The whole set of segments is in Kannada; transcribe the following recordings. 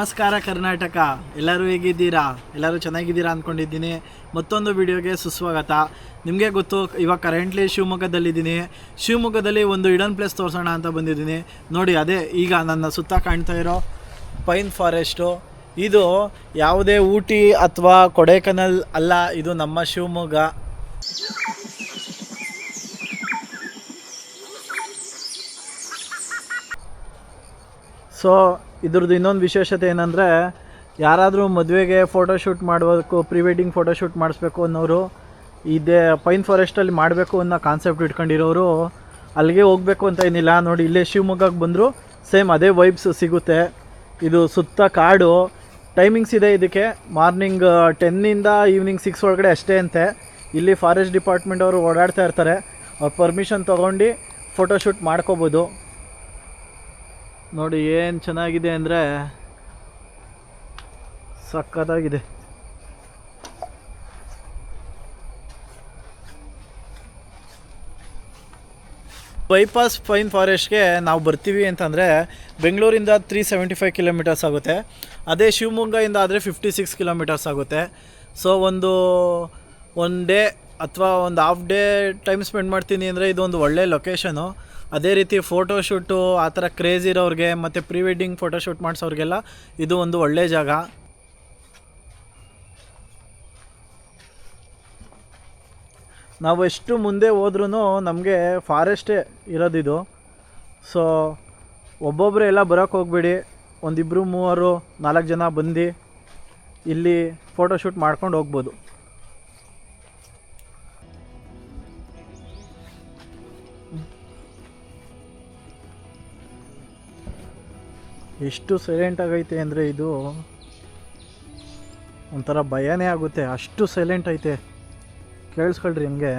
ನಮಸ್ಕಾರ ಕರ್ನಾಟಕ, ಎಲ್ಲರೂ ಹೇಗಿದ್ದೀರಾ? ಎಲ್ಲರೂ ಚೆನ್ನಾಗಿದ್ದೀರಾ ಅಂದ್ಕೊಂಡಿದ್ದೀನಿ. ಮತ್ತೊಂದು ವಿಡಿಯೋಗೆ ಸುಸ್ವಾಗತ. ನಿಮಗೆ ಗೊತ್ತು, ಇವಾಗ ಕರೆಂಟ್ಲಿ ಶಿವಮೊಗ್ಗದಲ್ಲಿದ್ದೀನಿ. ಶಿವಮೊಗ್ಗದಲ್ಲಿ ಒಂದು ಹಿಡನ್ ಪ್ಲೇಸ್ ತೋರಿಸೋಣ ಅಂತ ಬಂದಿದ್ದೀನಿ. ನೋಡಿ, ಅದೇ ಈಗ ನನ್ನ ಸುತ್ತ ಕಾಣ್ತಾ ಇರೋ ಪೈನ್ ಫಾರೆಸ್ಟು. ಇದು ಯಾವುದೇ ಊಟಿ ಅಥವಾ ಕೊಡೈಕನಲ್ ಅಲ್ಲ, ಇದು ನಮ್ಮ ಶಿವಮೊಗ್ಗ. ಸೊ ಇದ್ರದ್ದು ಇನ್ನೊಂದು ವಿಶೇಷತೆ ಏನಂದರೆ, ಯಾರಾದರೂ ಮದುವೆಗೆ ಫೋಟೋಶೂಟ್ ಮಾಡಬೇಕು, ಪ್ರೀ ವೆಡ್ಡಿಂಗ್ ಫೋಟೋಶೂಟ್ ಮಾಡಿಸ್ಬೇಕು ಅನ್ನೋರು, ಇದೇ ಪೈನ್ ಫಾರೆಸ್ಟಲ್ಲಿ ಮಾಡಬೇಕು ಅನ್ನೋ ಕಾನ್ಸೆಪ್ಟ್ ಇಟ್ಕೊಂಡಿರೋರು ಅಲ್ಲಿಗೆ ಹೋಗಬೇಕು ಅಂತ ಏನಿಲ್ಲ. ನೋಡಿ, ಇಲ್ಲೇ ಶಿವಮೊಗ್ಗಕ್ಕೆ ಬಂದರೂ ಸೇಮ್ ಅದೇ ವೈಬ್ಸ್ ಸಿಗುತ್ತೆ. ಇದು ಸುತ್ತ ಕಾಡು. ಟೈಮಿಂಗ್ಸ್ ಇದೆ ಇದಕ್ಕೆ, ಮಾರ್ನಿಂಗ್ 10 ಈವ್ನಿಂಗ್ 6 ಒಳಗಡೆ ಅಷ್ಟೇ ಅಂತೆ. ಇಲ್ಲಿ ಫಾರೆಸ್ಟ್ ಡಿಪಾರ್ಟ್ಮೆಂಟ್ ಅವರು ಓಡಾಡ್ತಾ ಇರ್ತಾರೆ. ಅವ್ರ ಪರ್ಮಿಷನ್ ತೊಗೊಂಡು ಫೋಟೋಶೂಟ್ ಮಾಡ್ಕೋಬೋದು. ನೋಡಿ ಏನು ಚೆನ್ನಾಗಿದೆ ಅಂದರೆ ಸಕ್ಕತ್ತಾಗಿದೆ. ಬೈಪಾಸ್ ಪೈನ್ ಫಾರೆಸ್ಟ್ಗೆ ನಾವು ಬರ್ತೀವಿ ಅಂತಂದರೆ ಬೆಂಗಳೂರಿಂದ 375 ಕಿಲೋಮೀಟರ್ಸ್ ಆಗುತ್ತೆ. ಅದೇ ಶಿವಮೊಗ್ಗದಿಂದ ಆದರೆ 56 ಕಿಲೋಮೀಟರ್ಸ್ ಆಗುತ್ತೆ. ಸೊ ಒನ್ ಡೇ ಅಥವಾ ಒಂದು ಹಾಫ್ ಡೇ ಟೈಮ್ ಸ್ಪೆಂಡ್ ಮಾಡ್ತೀನಿ ಅಂದರೆ ಇದೊಂದು ಒಳ್ಳೆ ಲೊಕೇಶನು. ಅದೇ ರೀತಿ ಫೋಟೋಶೂಟು ಆ ಥರ ಕ್ರೇಜ್ ಇರೋರಿಗೆ ಮತ್ತು ಪ್ರೀ ವೆಡ್ಡಿಂಗ್ ಫೋಟೋಶೂಟ್ ಮಾಡಿಸೋರಿಗೆಲ್ಲ ಇದು ಒಂದು ಒಳ್ಳೆ ಜಾಗ. ನಾವು ಎಷ್ಟು ಮುಂದೆ ಹೋದ್ರೂ ನಮಗೆ ಫಾರೆಸ್ಟೇ ಇರೋದಿದು. ಸೊ ಒಬ್ಬೊಬ್ಬರು ಎಲ್ಲ ಬರೋಕ್ಕೆ ಹೋಗ್ಬೇಡಿ, 1 2 3 4 ಜನ ಬಂದು ಇಲ್ಲಿ ಫೋಟೋಶೂಟ್ ಮಾಡ್ಕೊಂಡು ಹೋಗ್ಬೋದು. ಎಷ್ಟು ಸೈಲೆಂಟಾಗೈತೆ ಅಂದರೆ ಇದು ಒಂಥರ ಭಯನೇ ಆಗುತ್ತೆ, ಅಷ್ಟು ಸೈಲೆಂಟ್ ಐತೆ. ಕೇಳಿಸ್ಕೊಳ್ರಿ ಹಂಗೆ.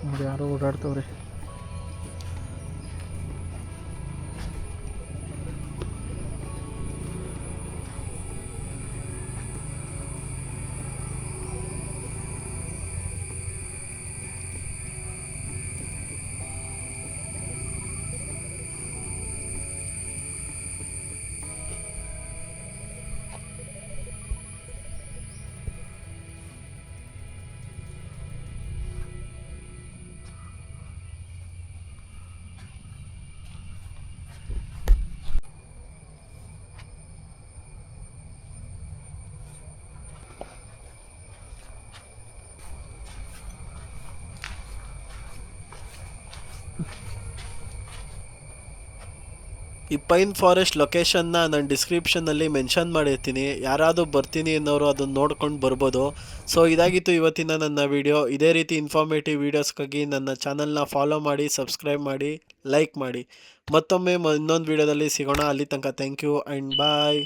ನೋಡಿ, ಯಾರೋ ಓಡಾಡ್ತವ್ರೆ. ಈ ಪೈನ್ ಫಾರೆಸ್ಟ್ ಲೊಕೇಶನ್ನ ನಾನು ಡಿಸ್ಕ್ರಿಪ್ಷನ್ನಲ್ಲಿ ಮೆನ್ಷನ್ ಮಾಡಿರ್ತೀನಿ. ಯಾರಾದರೂ ಬರ್ತೀನಿ ಅನ್ನೋರು ಅದನ್ನು ನೋಡ್ಕೊಂಡು ಬರ್ಬೋದು. ಸೊ ಇದಾಗಿತ್ತು ಇವತ್ತಿನ ನನ್ನ ವಿಡಿಯೋ. ಇದೇ ರೀತಿ ಇನ್ಫಾರ್ಮೇಟಿವ್ ವೀಡಿಯೋಸ್ಗಾಗಿ ನನ್ನ ಚಾನಲ್ನ ಫಾಲೋ ಮಾಡಿ, ಸಬ್ಸ್ಕ್ರೈಬ್ ಮಾಡಿ, ಲೈಕ್ ಮಾಡಿ. ಮತ್ತೊಮ್ಮೆ ಇನ್ನೊಂದು ವೀಡಿಯೋದಲ್ಲಿ ಸಿಗೋಣ. ಅಲ್ಲಿ ತನಕ ಥ್ಯಾಂಕ್ ಯು ಆ್ಯಂಡ್ ಬಾಯ್.